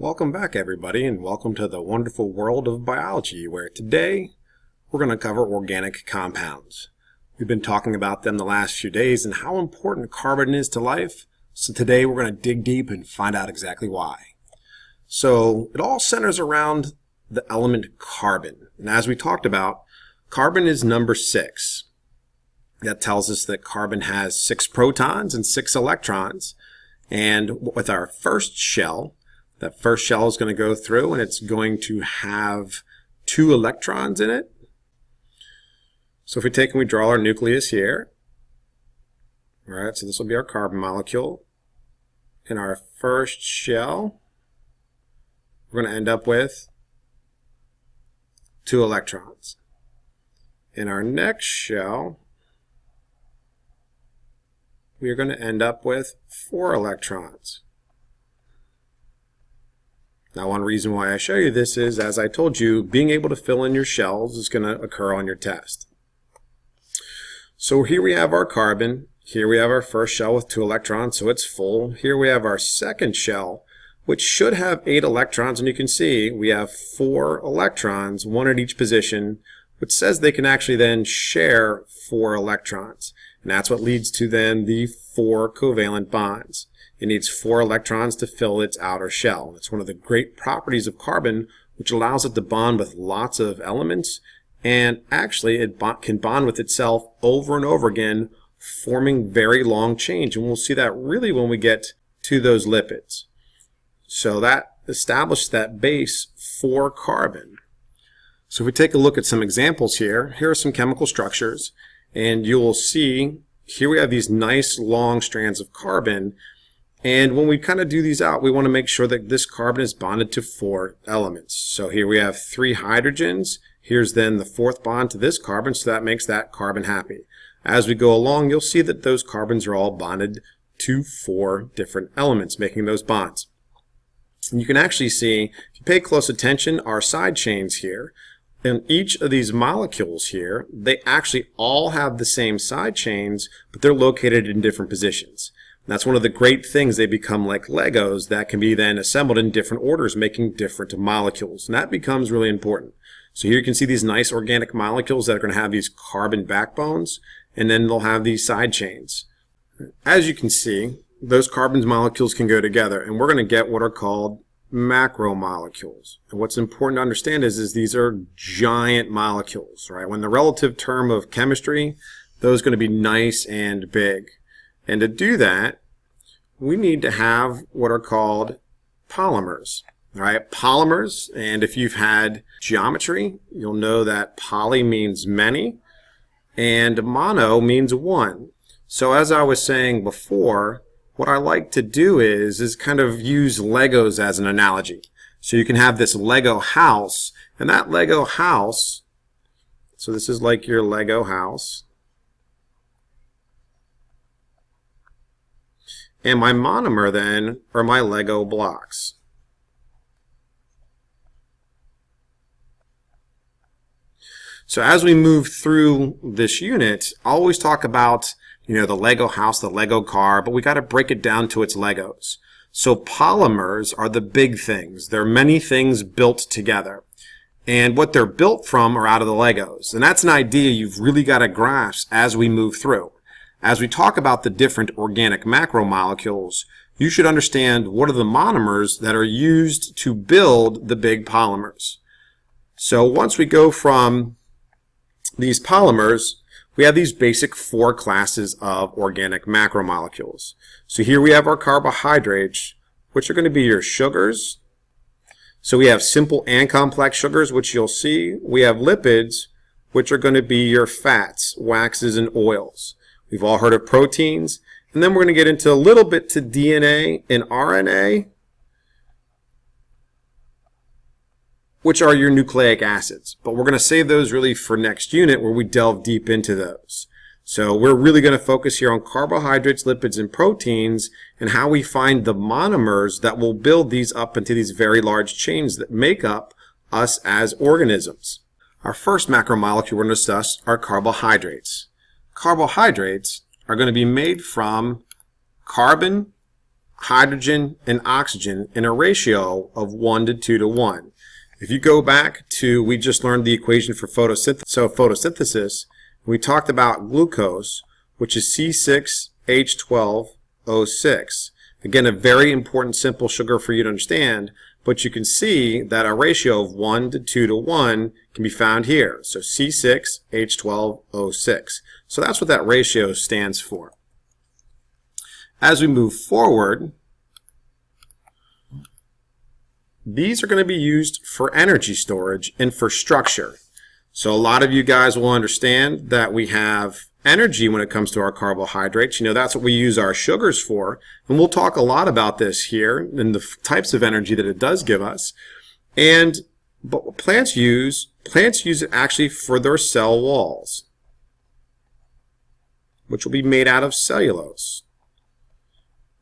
Welcome back, everybody, and welcome to the wonderful world of biology, where today we're going to cover organic compounds. We've been talking about them the last few days and how important carbon is to life, so today we're going to dig deep and find out exactly why. So it all centers around the element carbon, and as we talked about, carbon is number 6. That tells us that carbon has 6 protons and 6 electrons, and with our first shell, that first shell is going to go through and it's going to have 2 electrons in it. So if we take and we draw our nucleus here, all right, so this will be our carbon molecule. In our first shell, we're going to end up with 2 electrons. In our next shell, we are going to end up with 4 electrons. Now, one reason why I show you this is, as I told you, being able to fill in your shells is going to occur on your test. So here we have our carbon. Here we have our first shell with 2 electrons, so it's full. Here we have our second shell, which should have 8 electrons, and you can see we have 4 electrons, 1 at each position, which says they can actually then share 4 electrons. And that's what leads to then the 4 covalent bonds. It needs 4 electrons to fill its outer shell. It's one of the great properties of carbon, which allows it to bond with lots of elements, and actually it can bond with itself over and over again, forming very long chains. And we'll see that really when we get to those lipids. So that established that base for carbon. So if we take a look at some examples here are some chemical structures, and you'll see here we have these nice long strands of carbon. And when we kind of do these out, we want to make sure that this carbon is bonded to 4 elements. So here we have 3 hydrogens. Here's then the 4th bond to this carbon, so that makes that carbon happy. As we go along, you'll see that those carbons are all bonded to 4 different elements, making those bonds. And you can actually see, if you pay close attention, our side chains here, in each of these molecules here, they actually all have the same side chains, but they're located in different positions. That's one of the great things. They become like Legos that can be then assembled in different orders, making different molecules. And that becomes really important. So here you can see these nice organic molecules that are going to have these carbon backbones, and then they'll have these side chains. As you can see, those carbon molecules can go together, and we're going to get what are called macromolecules. And what's important to understand is these are giant molecules, right? When the relative term of chemistry, those are going to be nice and big. And to do that, we need to have what are called polymers. All right, polymers, and if you've had geometry, you'll know that poly means many, and mono means one. So as I was saying before, what I like to do is kind of use Legos as an analogy. So you can have this Lego house, and that Lego house, so this is like your Lego house. And my monomer then are my Lego blocks. So as we move through this unit, I always talk about, the Lego house, the Lego car, but we got to break it down to its Legos. So polymers are the big things. There are many things built together. And what they're built from are out of the Legos. And that's an idea you've really got to grasp as we move through. As we talk about the different organic macromolecules, you should understand what are the monomers that are used to build the big polymers. So once we go from these polymers, we have these basic 4 classes of organic macromolecules. So here we have our carbohydrates, which are going to be your sugars. So we have simple and complex sugars, which you'll see. We have lipids, which are going to be your fats, waxes, and oils. We've all heard of proteins, and then we're going to get into a little bit to DNA and RNA, which are your nucleic acids. But we're going to save those really for next unit where we delve deep into those. So we're really going to focus here on carbohydrates, lipids, and proteins, and how we find the monomers that will build these up into these very large chains that make up us as organisms. Our first macromolecule we're going to discuss are carbohydrates. Carbohydrates are going to be made from carbon, hydrogen and oxygen in a ratio of 1 to 2 to 1. If you go back to, we just learned the equation for photosynthesis. So photosynthesis, we talked about glucose, which is C6H12O6. Again, a very important simple sugar for you to understand, but you can see that a ratio of 1 to 2 to 1 can be found here. So C6H12O6. So that's what that ratio stands for. As we move forward, these are going to be used for energy storage and for structure. So a lot of you guys will understand that we have energy when it comes to our carbohydrates. You know, that's what we use our sugars for. And we'll talk a lot about this here and the types of energy that it does give us. But what plants use it actually for their cell walls, which will be made out of cellulose.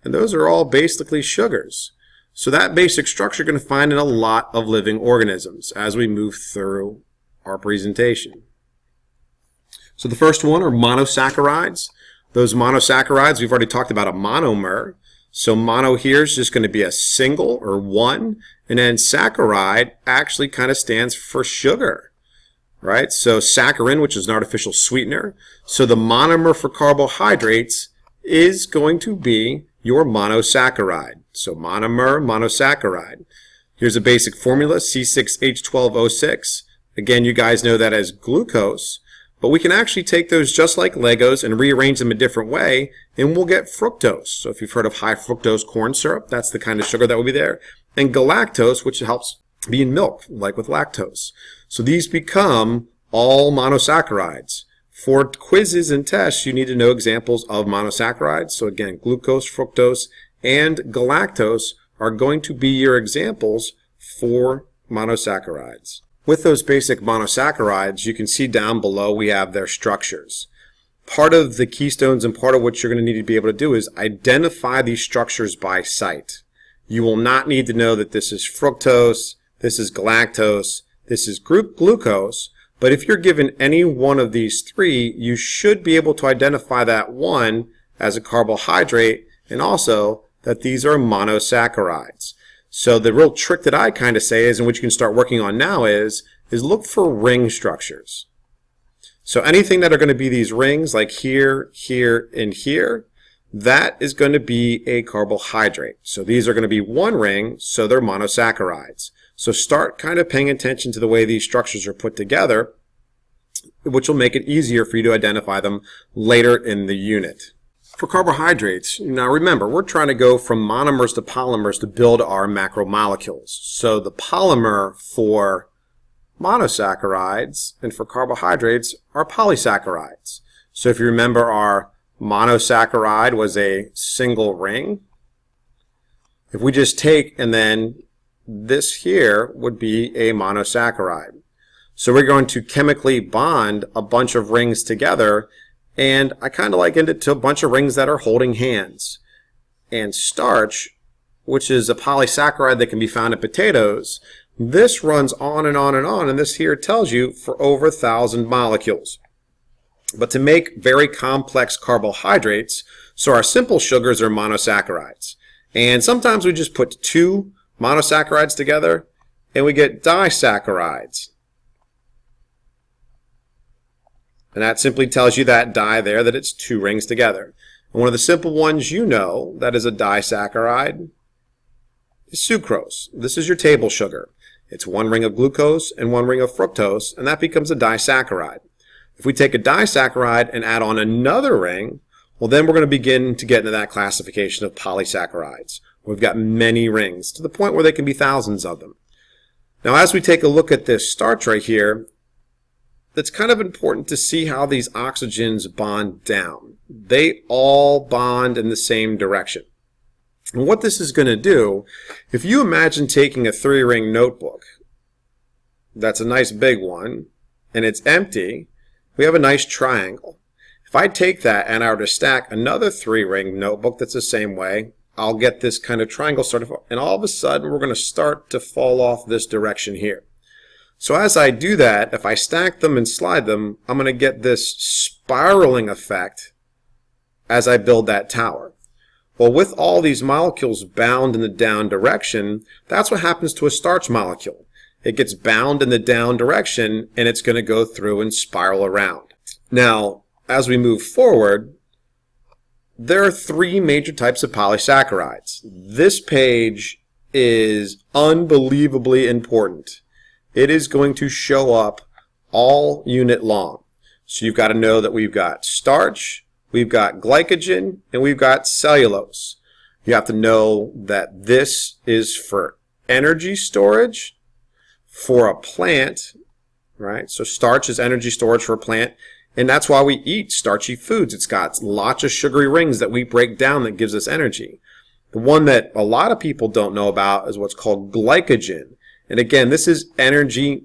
And those are all basically sugars. So that basic structure you're going to find in a lot of living organisms as we move through our presentation. So the first one are monosaccharides. Those monosaccharides, we've already talked about a monomer. So mono here is just going to be a single or one, and then saccharide actually kind of stands for sugar, right? So saccharin, which is an artificial sweetener. So the monomer for carbohydrates is going to be your monosaccharide. So monomer, monosaccharide. Here's a basic formula, C6H12O6. Again, you guys know that as glucose, but we can actually take those just like Legos and rearrange them a different way, and we'll get fructose. So if you've heard of high fructose corn syrup, that's the kind of sugar that will be there. And galactose, which helps be in milk, like with lactose. So these become all monosaccharides. For quizzes and tests, you need to know examples of monosaccharides. So again, glucose, fructose, and galactose are going to be your examples for monosaccharides. With those basic monosaccharides, you can see down below we have their structures. Part of the keystones and part of what you're going to need to be able to do is identify these structures by sight. You will not need to know that this is fructose, this is galactose, this is glucose, but if you're given any one of these three, you should be able to identify that one as a carbohydrate and also that these are monosaccharides. So the real trick that I kind of say is, and which you can start working on now is look for ring structures. So anything that are going to be these rings, like here, here, and here, that is going to be a carbohydrate. So these are going to be one ring, so they're monosaccharides. So start kind of paying attention to the way these structures are put together, which will make it easier for you to identify them later in the unit. For carbohydrates, now remember, we're trying to go from monomers to polymers to build our macromolecules. So the polymer for monosaccharides and for carbohydrates are polysaccharides. So if you remember, our monosaccharide was a single ring. If we just take, and then this here would be a monosaccharide. So we're going to chemically bond a bunch of rings together, and I kind of likened it to a bunch of rings that are holding hands. And starch, which is a polysaccharide that can be found in potatoes, this runs on and on and on, and this here tells you for over 1,000 molecules. But to make very complex carbohydrates, so our simple sugars are monosaccharides. And sometimes we just put two monosaccharides together and we get disaccharides. And that simply tells you that di there that it's two rings together. And one of the simple ones you know that is a disaccharide is sucrose. This is your table sugar. It's one ring of glucose and one ring of fructose, and that becomes a disaccharide. If we take a disaccharide and add on another ring, well, then we're going to begin to get into that classification of polysaccharides. We've got many rings to the point where there can be thousands of them. Now, as we take a look at this starch right here, it's kind of important to see how these oxygens bond down. They all bond in the same direction. And what this is going to do, if you imagine taking a 3-ring notebook, that's a nice big one, and it's empty, we have a nice triangle. If I take that and I were to stack another 3-ring notebook that's the same way, I'll get this kind of triangle started, and all of a sudden we're going to start to fall off this direction here. So as I do that, if I stack them and slide them, I'm going to get this spiraling effect as I build that tower. Well, with all these molecules bound in the down direction, that's what happens to a starch molecule. It gets bound in the down direction, and it's going to go through and spiral around. Now, as we move forward, there are three major types of polysaccharides. This page is unbelievably important. It is going to show up all unit long. So you've got to know that we've got starch, we've got glycogen, and we've got cellulose. You have to know that this is for energy storage for a plant, right? So starch is energy storage for a plant, and that's why we eat starchy foods. It's got lots of sugary rings that we break down that gives us energy. The one that a lot of people don't know about is what's called glycogen. And again, this is energy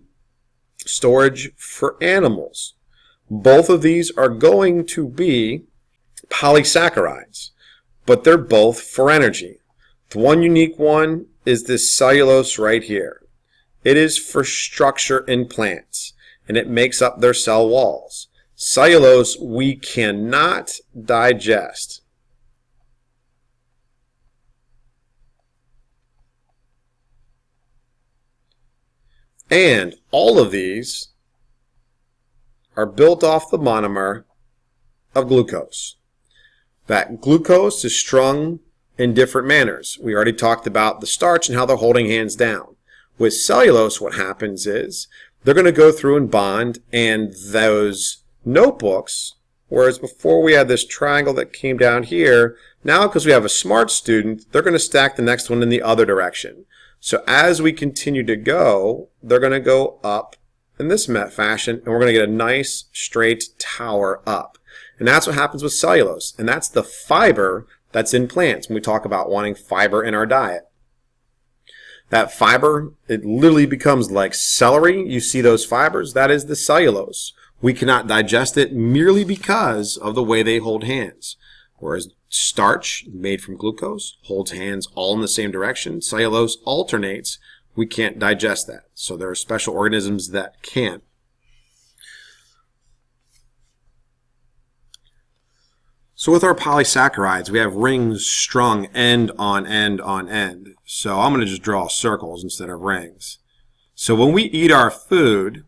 storage for animals. Both of these are going to be polysaccharides, but they're both for energy. The one unique one is this cellulose right here. It is for structure in plants, and it makes up their cell walls. Cellulose we cannot digest. And all of these are built off the monomer of glucose. That glucose is strung in different manners. We already talked about the starch and how they're holding hands down. With cellulose, what happens is they're going to go through and bond, and those notebooks, whereas before we had this triangle that came down here, now because we have a smart student, they're going to stack the next one in the other direction. So as we continue to go, they're going to go up in this fashion, and we're going to get a nice straight tower up. And that's what happens with cellulose, and that's the fiber that's in plants when we talk about wanting fiber in our diet. That fiber, it literally becomes like celery. You see those fibers? That is the cellulose. We cannot digest it merely because of the way they hold hands. Whereas starch, made from glucose, holds hands all in the same direction. Cellulose alternates. We can't digest that. So there are special organisms that can. So with our polysaccharides, we have rings strung end on end on end. So I'm going to just draw circles instead of rings. So when we eat our food,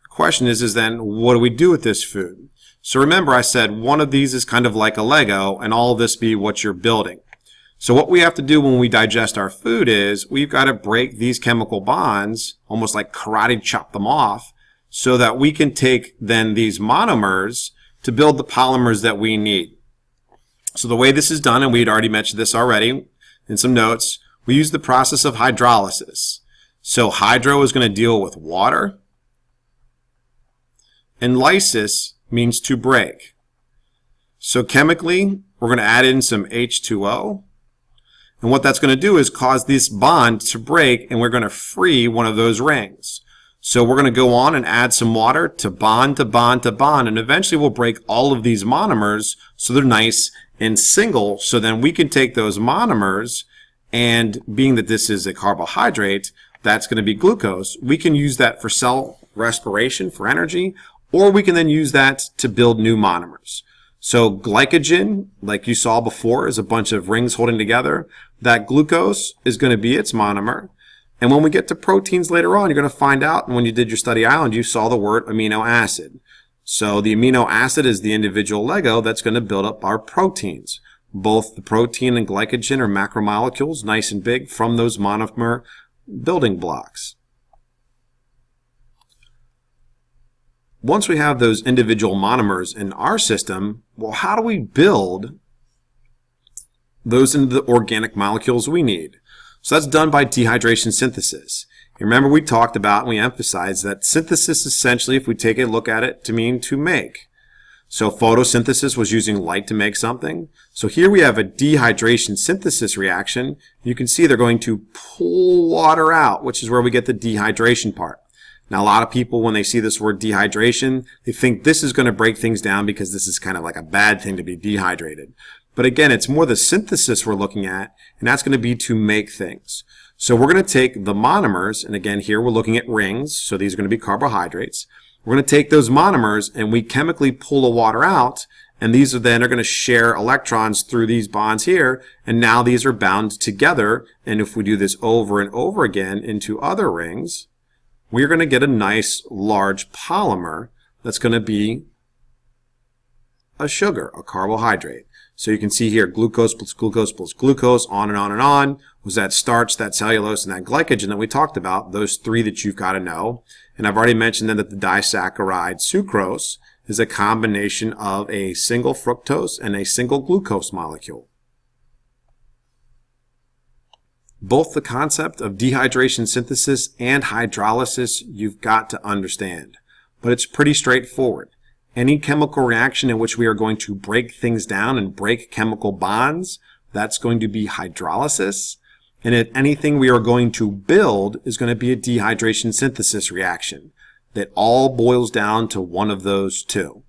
the question is then, what do we do with this food? So remember I said one of these is kind of like a Lego, and all of this be what you're building. So what we have to do when we digest our food is we've got to break these chemical bonds, almost like karate chop them off, so that we can take then these monomers to build the polymers that we need. So the way this is done, and we'd already mentioned this already in some notes, we use the process of hydrolysis. So hydro is going to deal with water, and lysis means to break. So chemically, we're going to add in some H2O, and what that's going to do is cause this bond to break, and we're going to free one of those rings. So we're going to go on and add some water to bond, to bond, to bond, and eventually we'll break all of these monomers so they're nice and single, so then we can take those monomers, and being that this is a carbohydrate, that's going to be glucose. We can use that for cell respiration, for energy, or we can then use that to build new monomers. So glycogen, like you saw before, is a bunch of rings holding together. That glucose is going to be its monomer. And when we get to proteins later on, you're going to find out, and when you did your study island, you saw the word amino acid. So the amino acid is the individual Lego that's going to build up our proteins. Both the protein and glycogen are macromolecules, nice and big, from those monomer building blocks. Once we have those individual monomers in our system, well, how do we build those into the organic molecules we need? So that's done by dehydration synthesis. Remember we talked about and we emphasized that synthesis essentially, if we take a look at it, to mean to make. So photosynthesis was using light to make something. So here we have a dehydration synthesis reaction. You can see they're going to pull water out, which is where we get the dehydration part. Now a lot of people, when they see this word dehydration, they think this is going to break things down because this is kind of like a bad thing to be dehydrated. But again, it's more the synthesis we're looking at, and that's going to be to make things. So we're going to take the monomers, and again here we're looking at rings, so these are going to be carbohydrates. We're going to take those monomers and we chemically pull the water out, And these are then going to share electrons through these bonds here, and now these are bound together. And if we do this over and over again into other rings, we're going to get a nice large polymer that's going to be a sugar, a carbohydrate. So you can see here, glucose plus glucose plus glucose, on and on and on. Was that starch, that cellulose, and that glycogen that we talked about, those three that you've got to know. And I've already mentioned then that the disaccharide sucrose is a combination of a single fructose and a single glucose molecule. Both the concept of dehydration synthesis and hydrolysis you've got to understand, but it's pretty straightforward. Any chemical reaction in which we are going to break things down and break chemical bonds, that's going to be hydrolysis. And if anything we are going to build is going to be a dehydration synthesis reaction. That all boils down to one of those two.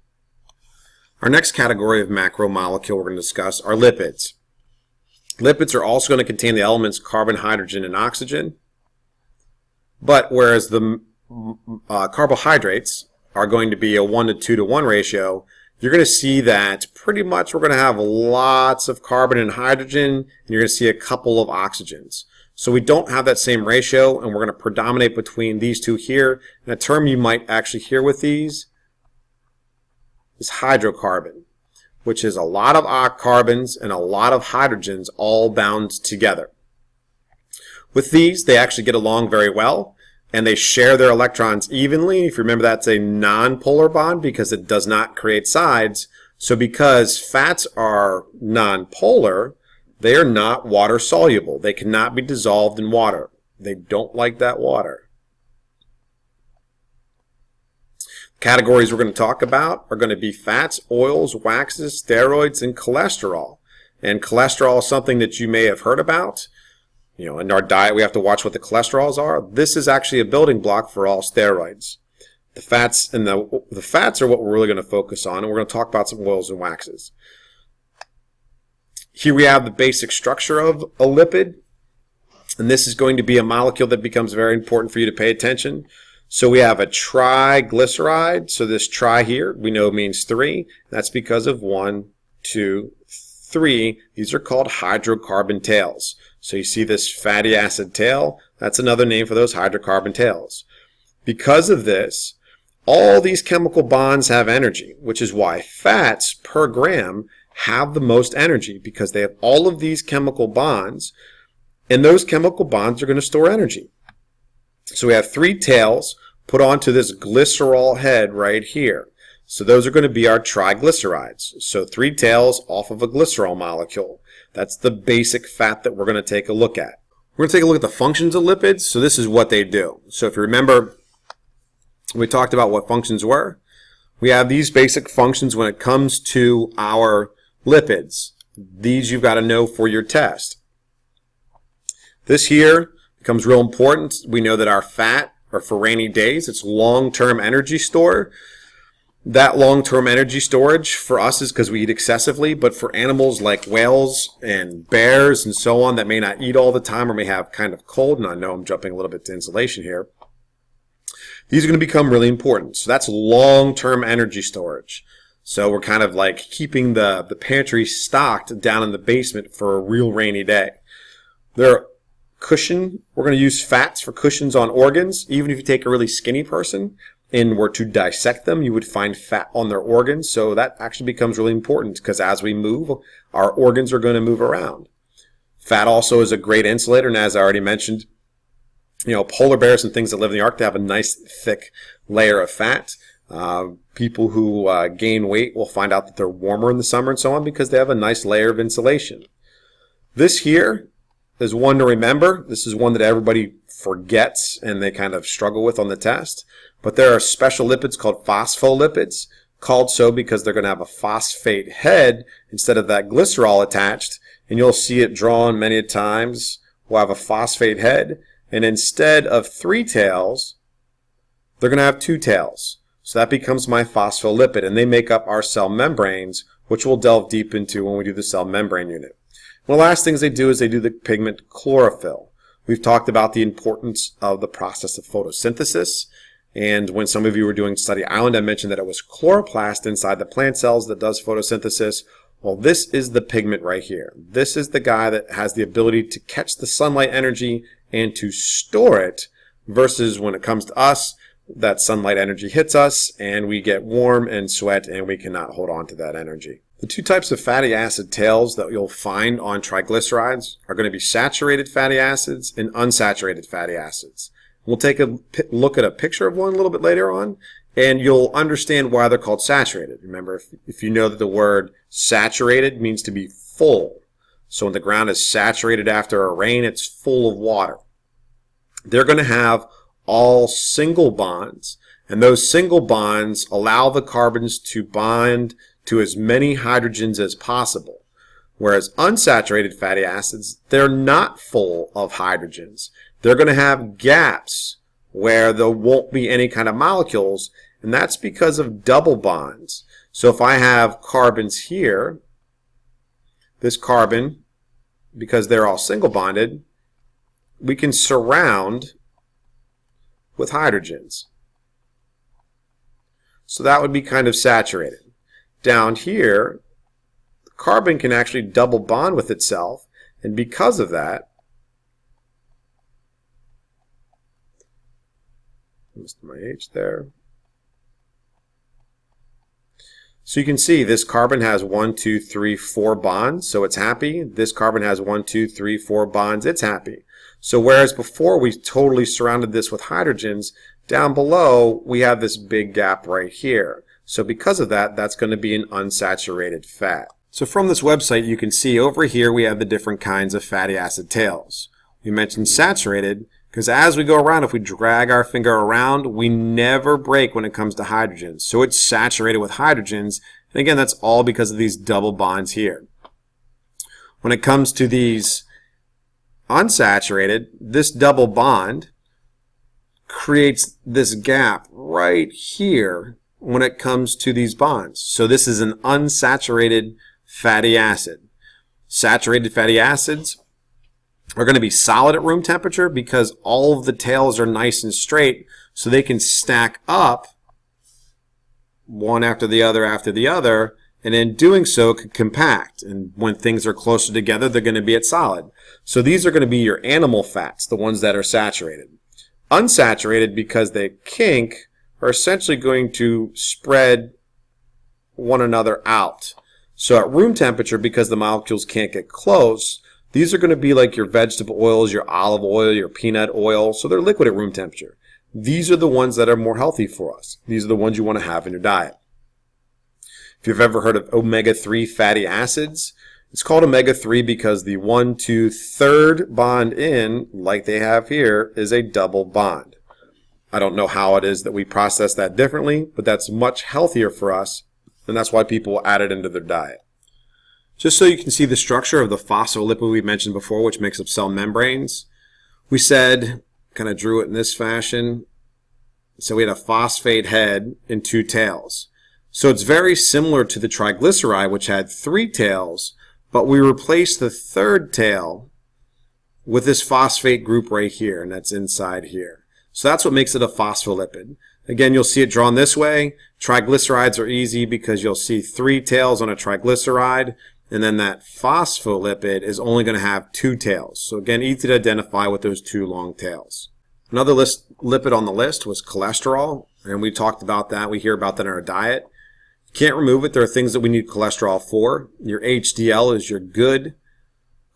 Our next category of macromolecule we're going to discuss are lipids. Lipids are also going to contain the elements carbon, hydrogen, and oxygen. But whereas the carbohydrates are going to be a 1 to 2 to 1 ratio, you're going to see that pretty much we're going to have lots of carbon and hydrogen, and you're going to see a couple of oxygens. So we don't have that same ratio, and we're going to predominate between these two here. And a term you might actually hear with these is hydrocarbon, which is a lot of carbons and a lot of hydrogens all bound together. With these, they actually get along very well, and they share their electrons evenly. If you remember, that's a non-polar bond because it does not create sides. So because fats are non-polar, they are not water soluble. They cannot be dissolved in water. They don't like that water. Categories we're going to talk about are going to be fats, oils, waxes, steroids, and cholesterol. And cholesterol is something that you may have heard about. You know, in our diet, we have to watch what the cholesterols are. This is actually a building block for all steroids. The fats and the fats are what we're really going to focus on, and we're going to talk about some oils and waxes. Here we have the basic structure of a lipid, and this is going to be a molecule that becomes very important for you to pay attention. So we have a triglyceride. So this tri here, we know means 3. That's because of 1, 2, 3. These are called hydrocarbon tails. So you see this fatty acid tail, that's another name for those hydrocarbon tails. Because of this, all these chemical bonds have energy, which is why fats per gram have the most energy, because they have all of these chemical bonds, and those chemical bonds are going to store energy. So we have 3 tails put onto this glycerol head right here. So those are going to be our triglycerides. So 3 tails off of a glycerol molecule. That's the basic fat that we're going to take a look at. We're going to take a look at the functions of lipids. So this is what they do. So if you remember, we talked about what functions were. We have these basic functions when it comes to our lipids. These you've got to know for your test. This here becomes real important. We know that our fat are for rainy days. It's long-term energy store. That long-term energy storage for us is because we eat excessively, but for animals like whales and bears and so on that may not eat all the time or may have kind of cold, and I know I'm jumping a little bit to insulation here, these are going to become really important. So that's long-term energy storage. So we're kind of like keeping the pantry stocked down in the basement for a real rainy day. We're going to use fats for cushions on organs. Even if you take a really skinny person and were to dissect them, you would find fat on their organs. So that actually becomes really important because as we move, our organs are going to move around. Fat also is a great insulator, and as I already mentioned, you know, polar bears and things that live in the Arctic have a nice thick layer of fat. People who gain weight will find out that they're warmer in the summer and so on because they have a nice layer of insulation. This here is one to remember. This is one that everybody forgets and they kind of struggle with on the test. But there are special lipids called phospholipids, called so because they're going to have a phosphate head instead of that glycerol attached. And you'll see it drawn many times. We'll have a phosphate head. And instead of 3 tails, they're going to have 2 tails. So that becomes my phospholipid. And they make up our cell membranes, which we'll delve deep into when we do the cell membrane unit. And the last things they do is they do the pigment chlorophyll. We've talked about the importance of the process of photosynthesis. And when some of you were doing Study Island, I mentioned that it was chloroplast inside the plant cells that does photosynthesis. Well, this is the pigment right here. This is the guy that has the ability to catch the sunlight energy and to store it, versus when it comes to us, that sunlight energy hits us and we get warm and sweat and we cannot hold on to that energy. The two types of fatty acid tails that you'll find on triglycerides are going to be saturated fatty acids and unsaturated fatty acids. We'll take a look at a picture of one a little bit later on, and you'll understand why they're called saturated. Remember, if you know that the word saturated means to be full. So when the ground is saturated after a rain, it's full of water. They're going to have all single bonds, and those single bonds allow the carbons to bond to as many hydrogens as possible. Whereas unsaturated fatty acids, they're not full of hydrogens. They're going to have gaps where there won't be any kind of molecules, and that's because of double bonds. So if I have carbons here, this carbon, because they're all single bonded, we can surround with hydrogens. So that would be kind of saturated. Down here, the carbon can actually double bond with itself, and because of that, missed my H there. So you can see this carbon has 1, 2, 3, 4 bonds, so it's happy. This carbon has 1, 2, 3, 4 bonds, it's happy. So whereas before we totally surrounded this with hydrogens, down below we have this big gap right here. So because of that, that's going to be an unsaturated fat. So from this website, you can see over here we have the different kinds of fatty acid tails. We mentioned saturated because as we go around, if we drag our finger around, we never break when it comes to hydrogens. So it's saturated with hydrogens. And again, that's all because of these double bonds here. When it comes to these unsaturated, this double bond creates this gap right here when it comes to these bonds. So this is an unsaturated fatty acid. Saturated fatty acids are going to be solid at room temperature because all of the tails are nice and straight, so they can stack up one after the other, and in doing so could compact. And when things are closer together, they're going to be at solid. So these are going to be your animal fats, the ones that are saturated. Unsaturated, because they kink, are essentially going to spread one another out. So at room temperature, because the molecules can't get close, these are going to be like your vegetable oils, your olive oil, your peanut oil. So they're liquid at room temperature. These are the ones that are more healthy for us. These are the ones you want to have in your diet. If you've ever heard of omega-3 fatty acids, it's called omega-3 because the 1, 2, 3rd bond in, like they have here, is a double bond. I don't know how it is that we process that differently, but that's much healthier for us, and that's why people add it into their diet. Just so you can see the structure of the phospholipid we mentioned before, which makes up cell membranes, we said, kind of drew it in this fashion, so we had a phosphate head and 2 tails. So it's very similar to the triglyceride, which had 3 tails, but we replaced the 3rd tail with this phosphate group right here, and that's inside here. So that's what makes it a phospholipid. Again, you'll see it drawn this way. Triglycerides are easy because you'll see 3 tails on a triglyceride, and then that phospholipid is only going to have 2 tails. So again, easy to identify with those 2 long tails. Another lipid on the list was cholesterol, and we talked about that. We hear about that in our diet. You can't remove it. There are things that we need cholesterol for. Your HDL is your good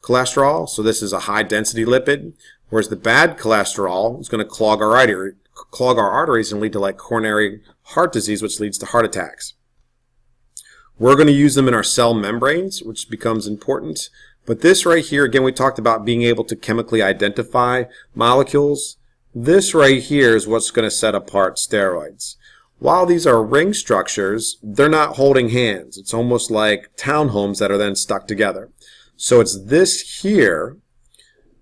cholesterol, so this is a high-density lipid, whereas the bad cholesterol is going to clog our arteries and lead to like coronary heart disease, which leads to heart attacks. We're going to use them in our cell membranes, which becomes important. But this right here, again, we talked about being able to chemically identify molecules. This right here is what's going to set apart steroids. While these are ring structures, they're not holding hands. It's almost like townhomes that are then stuck together. So it's this here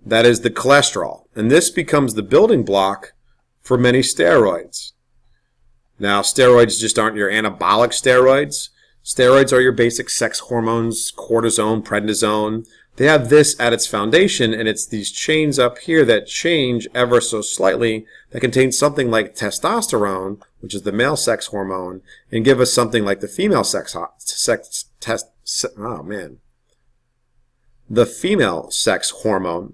that is the cholesterol. And this becomes the building block for many steroids. Now, steroids just aren't your anabolic steroids. Steroids are your basic sex hormones, cortisone, prednisone. They have this at its foundation, and it's these chains up here that change ever so slightly that contain something like testosterone, which is the male sex hormone, and give us something like the female the female sex hormone,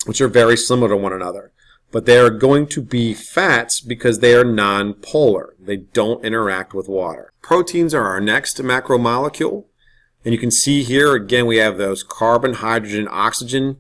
which are very similar to one another. But they are going to be fats because they are non-polar. They don't interact with water. Proteins are our next macromolecule. And you can see here, again, we have those carbon, hydrogen, oxygen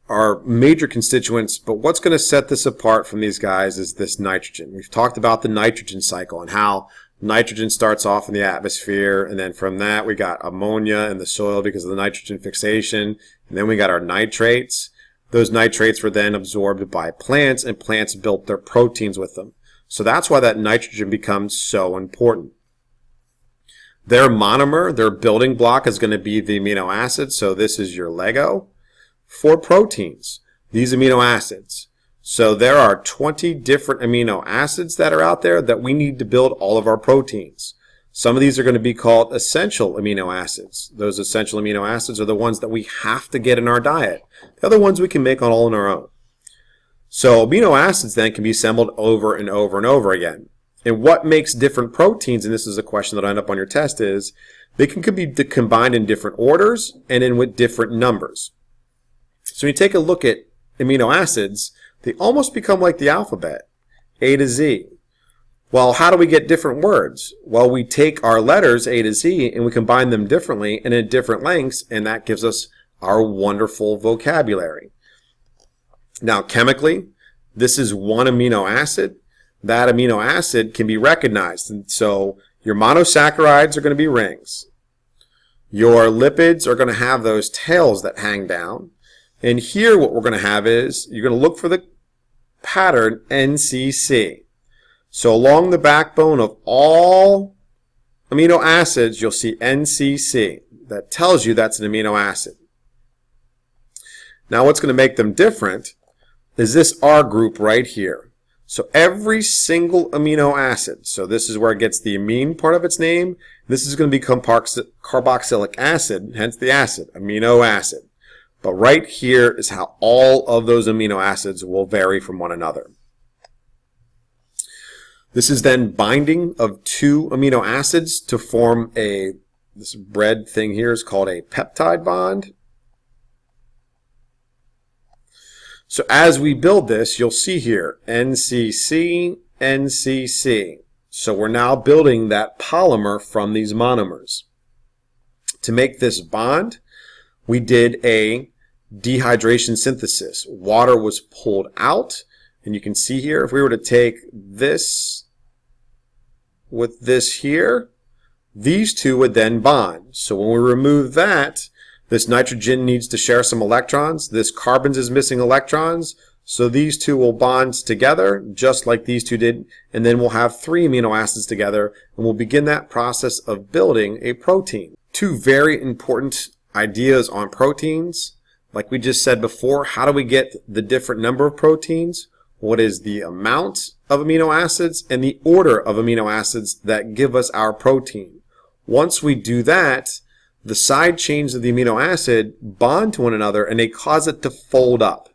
are major constituents. But what's going to set this apart from these guys is this nitrogen. We've talked about the nitrogen cycle and how nitrogen starts off in the atmosphere. And then from that, we got ammonia in the soil because of the nitrogen fixation. And then we got our nitrates. Those nitrates were then absorbed by plants, and plants built their proteins with them. So that's why that nitrogen becomes so important. Their monomer, their building block, is going to be the amino acid. So this is your Lego for proteins, these amino acids. So there are 20 different amino acids that are out there that we need to build all of our proteins. Some of these are going to be called essential amino acids. Those essential amino acids are the ones that we have to get in our diet. The other ones we can make all on our own. So amino acids then can be assembled over and over and over again. And what makes different proteins, and this is a question that'll end up on your test, is they can be combined in different orders and in with different numbers. So when you take a look at amino acids, they almost become like the alphabet, A to Z. Well, how do we get different words? Well, we take our letters A to Z and we combine them differently and in different lengths, and that gives us our wonderful vocabulary. Now, chemically, this is one amino acid. That amino acid can be recognized. And so your monosaccharides are going to be rings. Your lipids are going to have those tails that hang down. And here what we're going to have is you're going to look for the pattern NCC. So along the backbone of all amino acids, you'll see NCC. That tells you that's an amino acid. Now what's going to make them different is this R group right here. So every single amino acid, so this is where it gets the amine part of its name. This is going to become carboxylic acid, hence the acid, amino acid. But right here is how all of those amino acids will vary from one another. This is then binding of two amino acids to form this red thing here is called a peptide bond. So as we build this, you'll see here, NCC, NCC. So we're now building that polymer from these monomers. To make this bond, we did a dehydration synthesis. Water was pulled out, and you can see here, if we were to take this with this here, these two would then bond. So when we remove that, this nitrogen needs to share some electrons. This carbon is missing electrons. So these two will bond together just like these two did. And then we'll have three amino acids together. And we'll begin that process of building a protein. Two very important ideas on proteins. Like we just said before, how do we get the different number of proteins? What is the amount of amino acids and the order of amino acids that give us our protein? Once we do that, the side chains of the amino acid bond to one another and they cause it to fold up.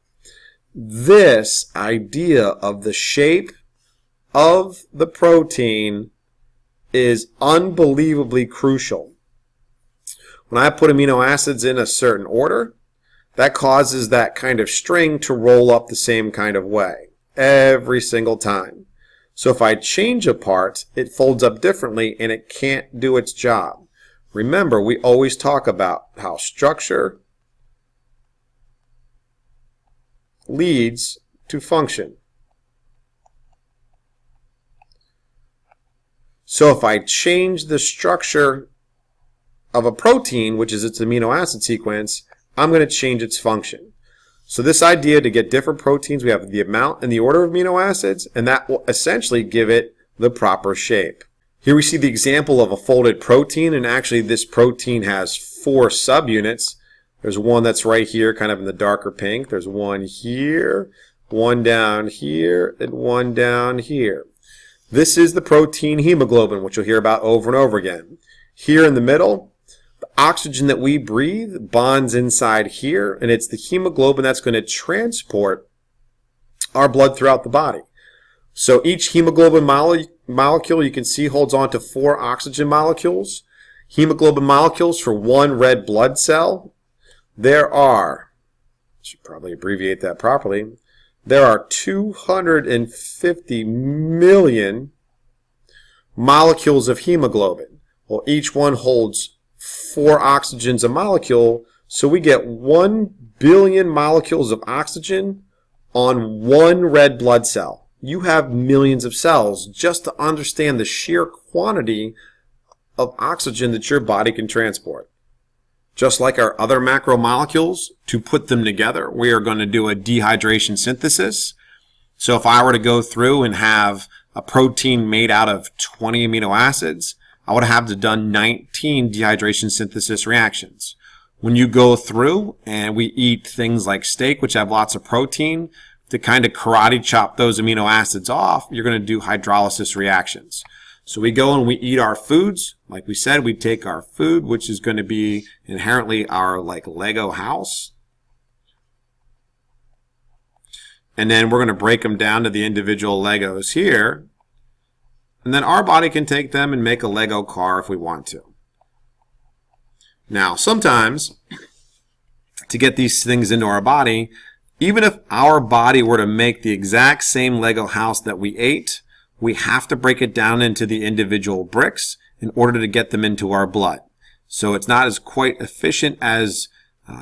This idea of the shape of the protein is unbelievably crucial. When I put amino acids in a certain order, that causes that kind of string to roll up the same kind of way every single time. So if I change a part, it folds up differently and it can't do its job. Remember, we always talk about how structure leads to function. So if I change the structure of a protein, which is its amino acid sequence, I'm going to change its function. So this idea to get different proteins, we have the amount and the order of amino acids, and that will essentially give it the proper shape. Here we see the example of a folded protein, and actually this protein has 4 subunits. There's one that's right here, kind of in the darker pink. There's one here, one down here, and one down here. This is the protein hemoglobin, which you'll hear about over and over again. Here in the middle, The oxygen that we breathe bonds inside here, and it's the hemoglobin that's going to transport our blood throughout the body. So each hemoglobin molecule you can see holds on to 4 oxygen molecules. Hemoglobin molecules for 1 red blood cell. There are, I should probably abbreviate that properly, there are 250 million molecules of hemoglobin. Well, each one holds 4 oxygens a molecule, so we get 1 billion molecules of oxygen on 1 red blood cell. You have millions of cells just to understand the sheer quantity of oxygen that your body can transport. Just like our other macromolecules, to put them together, we are going to do a dehydration synthesis. So if I were to go through and have a protein made out of 20 amino acids, I would have to done 19 dehydration synthesis reactions. When you go through and we eat things like steak, which have lots of protein, to kind of karate chop those amino acids off, you're going to do hydrolysis reactions. So we go and we eat our foods. Like we said, we take our food, which is going to be inherently our like Lego house. And then we're going to break them down to the individual Legos here. And then our body can take them and make a Lego car if we want to. Now, sometimes to get these things into our body, even if our body were to make the exact same Lego house that we ate, we have to break it down into the individual bricks in order to get them into our blood. So it's not as quite efficient as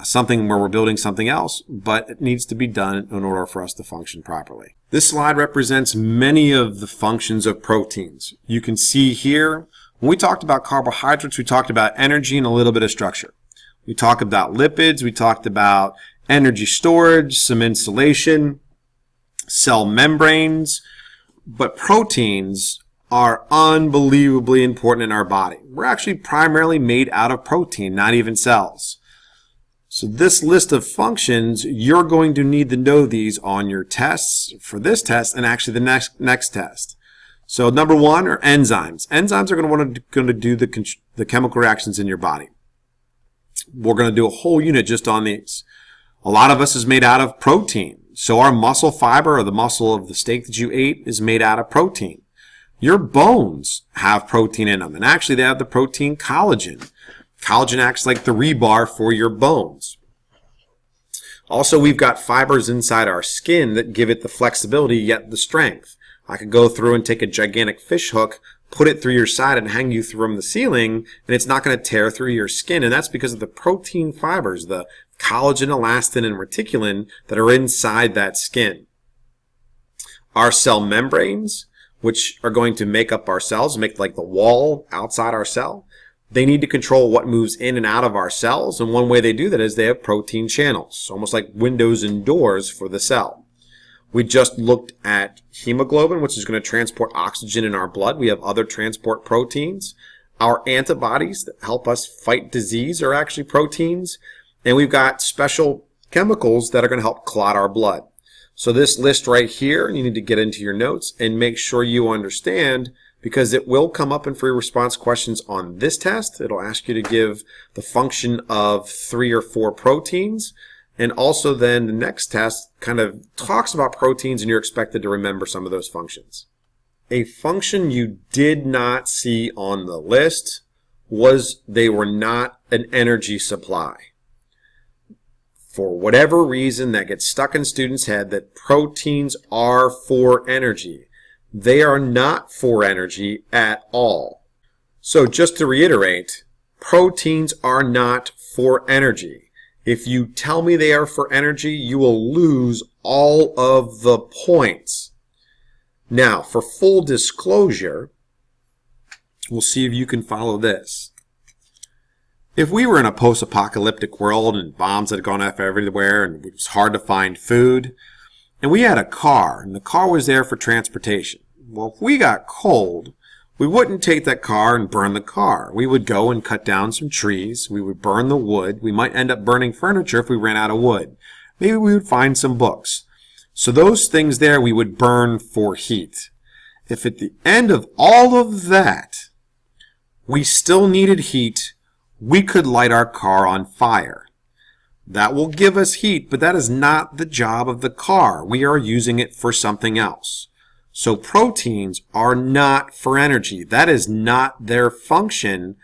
something where we're building something else, but it needs to be done in order for us to function properly. This slide represents many of the functions of proteins. You can see here, when we talked about carbohydrates, we talked about energy and a little bit of structure. We talked about lipids, we talked about energy storage, some insulation, cell membranes, but proteins are unbelievably important in our body. We're actually primarily made out of protein, not even cells. So this list of functions, you're going to need to know these on your tests for this test and actually the next test. So number 1 are enzymes. Enzymes are going to do the chemical reactions in your body. We're going to do a whole unit just on these. A lot of us is made out of protein. So our muscle fiber, or the muscle of the steak that you ate, is made out of protein. Your bones have protein in them, and actually they have the protein collagen. Collagen acts like the rebar for your bones. Also, we've got fibers inside our skin that give it the flexibility yet the strength. I could go through and take a gigantic fish hook, put it through your side and hang you from the ceiling, and it's not going to tear through your skin, and that's because of the protein fibers, the collagen, elastin, and reticulin that are inside that skin. Our cell membranes, which are going to make up our cells, make like the wall outside our cell, they need to control what moves in and out of our cells, and one way they do that is they have protein channels, almost like windows and doors for the cell. We just looked at hemoglobin, which is going to transport oxygen in our blood. We have other transport proteins. Our antibodies that help us fight disease are actually proteins. And we've got special chemicals that are going to help clot our blood. So this list right here, you need to get into your notes and make sure you understand, because it will come up in free response questions on this test. It'll ask you to give the function of 3 or 4 proteins. And also then the next test kind of talks about proteins and you're expected to remember some of those functions. A function you did not see on the list was they were not an energy supply. For whatever reason, that gets stuck in students' head that proteins are for energy. They are not for energy at all. So just to reiterate, proteins are not for energy. If you tell me they are for energy, you will lose all of the points. Now, for full disclosure, we'll see if you can follow this. If we were in a post-apocalyptic world and bombs had gone off everywhere and it was hard to find food, and we had a car, and the car was there for transportation. Well, if we got cold, we wouldn't take that car and burn the car. We would go and cut down some trees. We would burn the wood. We might end up burning furniture if we ran out of wood. Maybe we would find some books. So those things there we would burn for heat. If at the end of all of that, we still needed heat, we could light our car on fire. That will give us heat, but that is not the job of the car. We are using it for something else. So proteins are not for energy. That is not their function.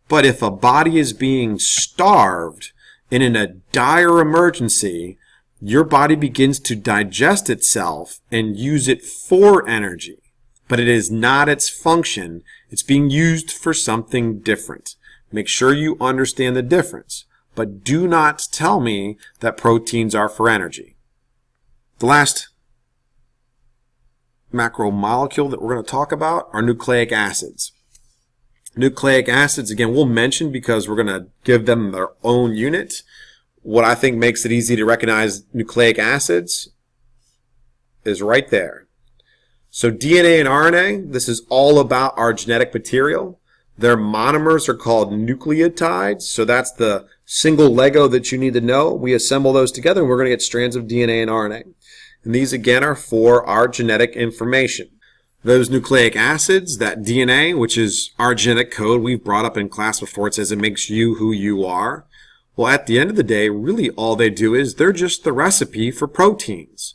But if a body is being starved and in a dire emergency, your body begins to digest itself and use it for energy. But it is not its function. It's being used for something different. Make sure you understand the difference. But do not tell me that proteins are for energy. The last macromolecule that we're going to talk about are nucleic acids. Nucleic acids, again, we'll mention because we're going to give them their own unit. What I think makes it easy to recognize nucleic acids is right there. So DNA and RNA, this is all about our genetic material. Their monomers are called nucleotides, so that's the single Lego that you need to know. We assemble those together and we're going to get strands of DNA and RNA. And these again are for our genetic information. Those nucleic acids, that DNA, which is our genetic code we've brought up in class before, it says it makes you who you are. Well, at the end of the day, really all they do is they're just the recipe for proteins.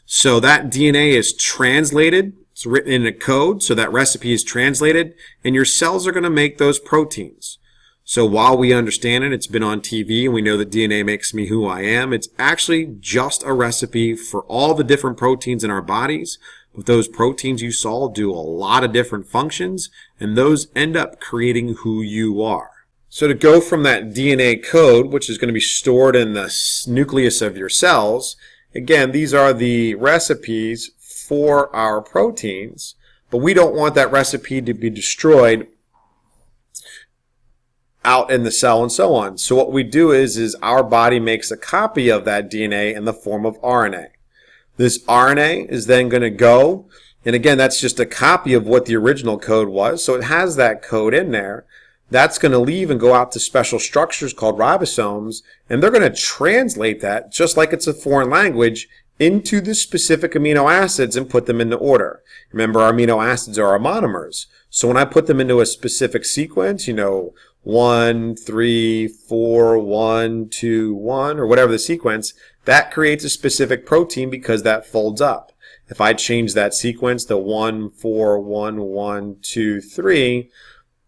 So that DNA is translated. It's written in a code, so that recipe is translated, and your cells are going to make those proteins. So while we understand it, it's been on TV, and we know that DNA makes me who I am, it's actually just a recipe for all the different proteins in our bodies. But those proteins you saw do a lot of different functions, and those end up creating who you are. So to go from that DNA code, which is going to be stored in the nucleus of your cells, again, these are the recipes for our proteins, but we don't want that recipe to be destroyed out in the cell and so on. So what we do is our body makes a copy of that DNA in the form of RNA. This RNA is then going to go, and again, that's just a copy of what the original code was, so it has that code in there. That's going to leave and go out to special structures called ribosomes, and they're going to translate that, just like it's a foreign language, into the specific amino acids and put them into order. Remember, our amino acids are our monomers. So when I put them into a specific sequence, 1, 3, 4, 1, 2, 1, or whatever the sequence, that creates a specific protein because that folds up. If I change that sequence to 1, 4, 1, 1, 2, 3,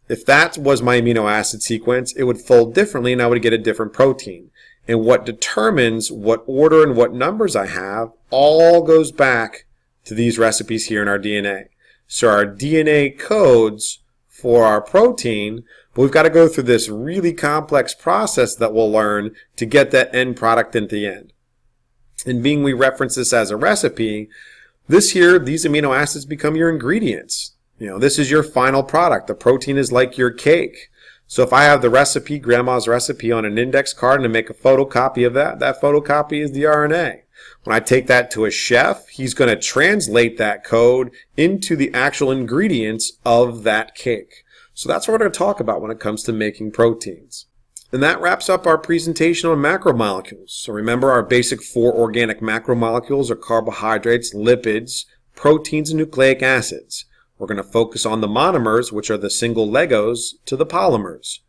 if that was my amino acid sequence, it would fold differently and I would get a different protein. And what determines what order and what numbers I have all goes back to these recipes here in our DNA. So our DNA codes for our protein, but we've got to go through this really complex process that we'll learn to get that end product at the end. And being we reference this as a recipe, these amino acids become your ingredients. This is your final product. The protein is like your cake. So if I have the recipe, grandma's recipe, on an index card and I make a photocopy of that, that photocopy is the RNA. When I take that to a chef, he's going to translate that code into the actual ingredients of that cake. So that's what we're going to talk about when it comes to making proteins. And that wraps up our presentation on macromolecules. So remember, our basic 4 organic macromolecules are carbohydrates, lipids, proteins, and nucleic acids. We're going to focus on the monomers, which are the single Legos to the polymers.